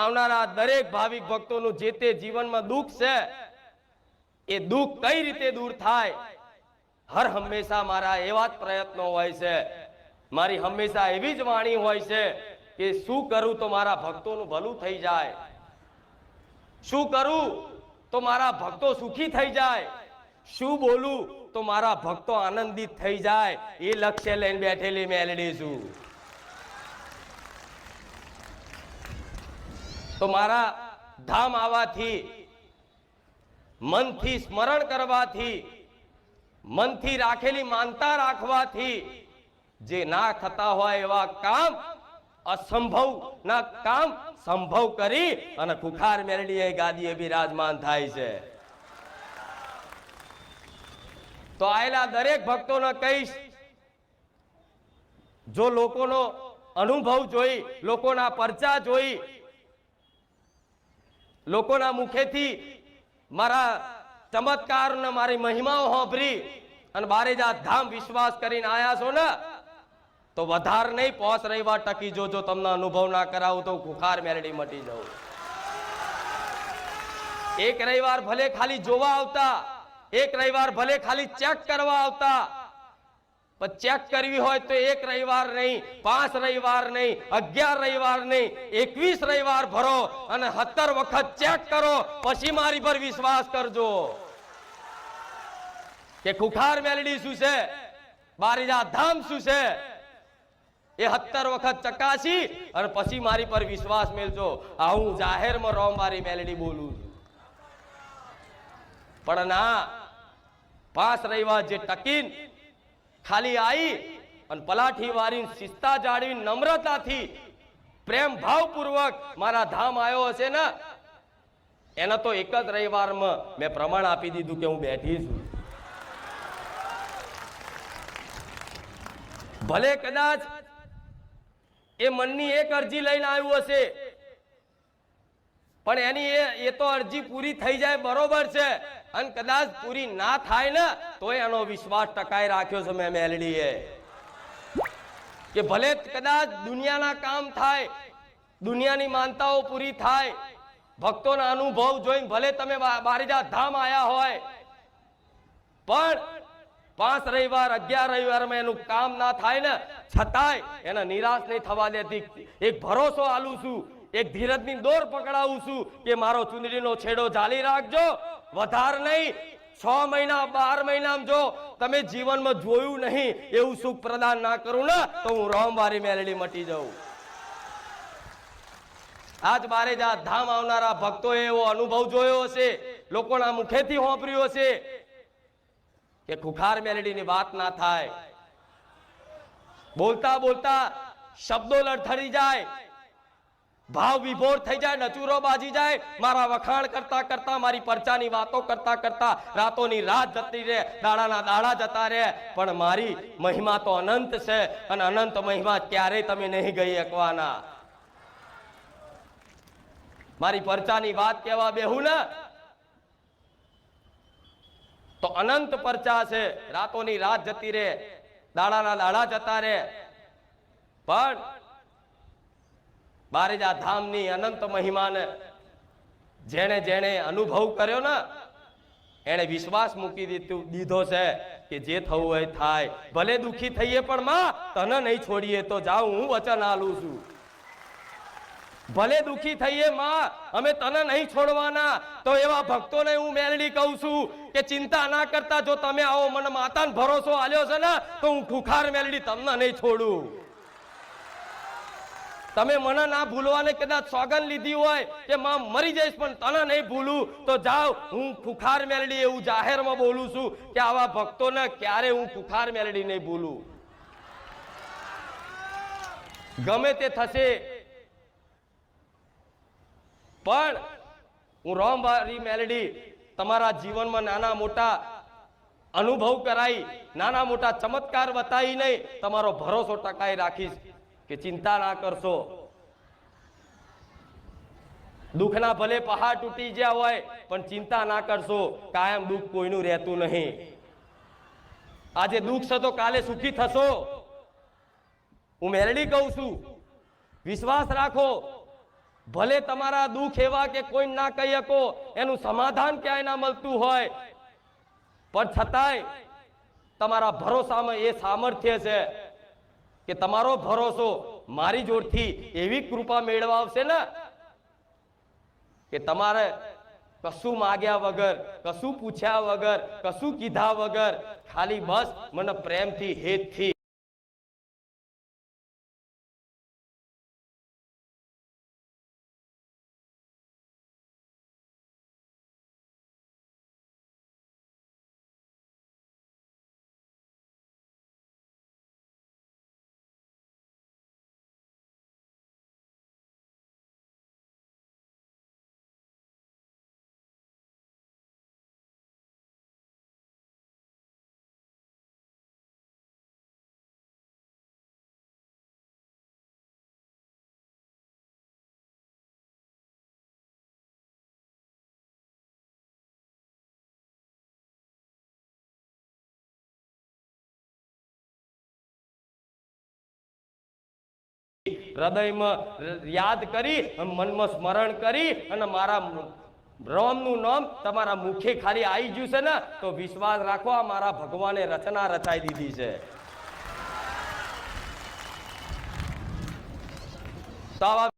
આવનારા દરેક ભાવિક ભક્તોનું જે તે જીવનમાં દુઃખ છે એ દુઃખ કઈ રીતે દૂર થાય, હર હંમેશા મારા એવા જ પ્રયત્નો હોય છે, મારી હંમેશા એવી જ વાણી હોય છે કે શું કરું તો મારા ભક્તોનું ભલું થઈ જાય, શું કરું તો મારા ભક્તો સુખી થઈ જાય, શું બોલું તો મારા ભક્તો આનંદિત થઈ જાય, એ લક્ષ્ય લઈને બેઠેલી મેલડી છું। તો મારા ધામ આવવાથી, મનથી સ્મરણ કરવાથી, મનથી રાખેલી માનતા રાખવાથી જે ના થતા હોય એવા કામ, અસંભવ ના કામ સંભવ કરી અને ખુખાર મેલડીએ ગાદીએ બિરાજમાન થાય છે। તો આયેલા દરેક ભક્તોને કહીશ, જો લોકોનો અનુભવ જોઈ, લોકોના પરચા જોઈ, લોકોના મુખેથી મારા ચમત્કાર ને મારી મહિમાઓ સાંભળી અને બારેજાત ધામ વિશ્વાસ કરીને આયા છો ને, તો વધાર નહીં, પોસ રવિવાર ટકી જોજો, તમને અનુભવ ના કરાવું તો ખુખાર મેલડી મટી જાઉં। એક રવિવાર ભલે ખાલી જોવા આવતા, એક રવિવાર ભલે ખાલી ચેક કરવા આવતા, પણ ચેક કરવી હોય તો એક રવિવાર નહીં, 5 રવિવાર નહીં, 11 રવિવાર નહીં, 21 રવિવાર ભરો અને 17 વખત ચેક કરો, પછી મારી પર વિશ્વાસ કરજો કે ખુખાર મેલડી શું છે, બારેજાત ધામ શું છે, એ 17 વખત ચકાસી અને પછી મારી પર વિશ્વાસ મેળજો। આ હું જાહેરમાં રોમવારી મેલડી બોલું છું, પણ ના, 5 રવિવાર જે ટકીન ખાલી આવી અને પલાઠી વારી શિસ્તા જાળવી નમ્રતાથી પ્રેમ ભાવપૂર્વક મારા ધામ આવ્યો હશે ને, એને તો એક જ રવિવારમાં મેં પ્રમાણ આપી દીધું કે હું બેઠી છું। ભલે કદાચ એ મનની એક અરજી લઈને આવ્યું હશે, પણ એની એ તો અરજી પૂરી થઈ જાય બરોબર છે, અને કદાચ પૂરી ના થાય ને તો એનો વિશ્વાસ ટકાઈ રાખ્યો છે મેં મેલડીએ, કે ભલે કદાચ દુનિયાના કામ થાય, દુનિયાની માનતાઓ પૂરી થાય, ભક્તોના અનુભવ જોઈને ભલે તમે બારેજાત ધામ આયા હોય, પણ 5 રવિવાર 11 રવિવારમાં એનું કામ ના થાય ને, છતાંય એને નિરાશ નહીં થવા દેતી, એક ભરોસો આલું છું, એક ધીરજની દોર પકડાવું છું કે મારો ચુંદડીનો છેડો જાળી રાખજો, વધાર નહીં, 6 મહિના 12 મહિનામાં જો તમે જીવનમાં જોયું નહીં એવું સુખ પ્રદાન ના કરું ને, તો હું રોમવારી મેલડી મટી જાઉં। આજ બારેજાત ધામ આવનારા ભક્તોએ એવો અનુભવ જોયો હશે, લોકોના મુખેથી સાંભળ્યું હશે કે ખુખાર મેલડીની વાત ના થાય, બોલતા બોલતા શબ્દો લડથડી જાય, ભાવ વિભોર થઈ જાય, નચુરો બાજી જાય, મારા વખાણ કરતા કરતા, મારી પરચાની વાતો કરતા કરતા રાતોની રાત જતી રહે, દાડાના દાડા જતા રહે, પણ મારી મહિમા તો અનંત છે અને અનંત મહિમા ક્યારેય તમે નહીં ગઈ શકવાના। મારી પરચાની વાત કહેવા બેહું ને તો અનંત પરચા છે, રાતોની રાત જતી રહે, દાડાના દાડા જતા રહે, પણ બારેજાત ધામની અનંત મહિમાને જેણે જેણે અનુભવ કર્યો ને, એને વિશ્વાસ મૂકી દીધો છે કે જે થવું હોય થાય, ભલે દુખી થઈએ પણ માં તને નહીં છોડીએ, તો જાઉં હું વચન આલું છું, ભલે દુખી થઈએ માં અમે તને નહીં છોડવાના, તો એવા ભક્તોને હું મેલડી કહું છું કે ચિંતા ના કરતા, જો તમે આવો મને માતાનો ભરોસો આલ્યો છે ને, તો હું ખુખાર મેલડી તમને નહીં છોડું। તમે મને ના ભૂલવાને કદાચ સોગન લીધી હોય કે માં મરી જઈશ પણ તને નહીં ભૂલું, તો જાઓ, હું ખુખાર મેલડી એવું જાહેરમાં બોલું છું કે આવા ભક્તોને ક્યારે હું ખુખાર મેલડી નહીં ભૂલું। ગમે તે થશે પણ હું રોમવારી મેલડી તમારા જીવનમાં નાના મોટા અનુભવ કરાઈ, નાના મોટા ચમત્કાર બતાવી નહીં, તમારો ભરોસો ટકાઈ રાખીશ કે ચિંતા ના કરશો। દુઃખના ભલે પહાડ તૂટી ગયા હોય પણ ચિંતા ના કરશો, કાયમ દુઃખ કોઈનું રહેતું નહીં। આજે દુઃખ છે તો કાલે સુખી થશો, હું મેલડી કહું છું, વિશ્વાસ રાખો। ભલે તમારા દુઃખ એવા કે કોઈ ના કહી શકો, એનું સમાધાન ક્યાંય ના મળતું હોય, પણ છતાંય તમારા ભરોસામાં એ સામર્થ્ય છે કે તમારો ભરોસો મારી જોડથી એવી કૃપા મેળવા આવશે ને કે તમારે કશું માગ્યા વગર, કશું પૂછ્યા વગર, કશું કીધા વગર, ખાલી બસ મને પ્રેમથી, હેતથી હૃદયમાં યાદ કરી, મનમાં સ્મરણ કરી અને મારા રામનું નામ તમારા મુખે ખાલી આવી ગયું છે ને, તો વિશ્વાસ રાખો આ મારા ભગવાને રચના રચાઈ દીધી છે. તો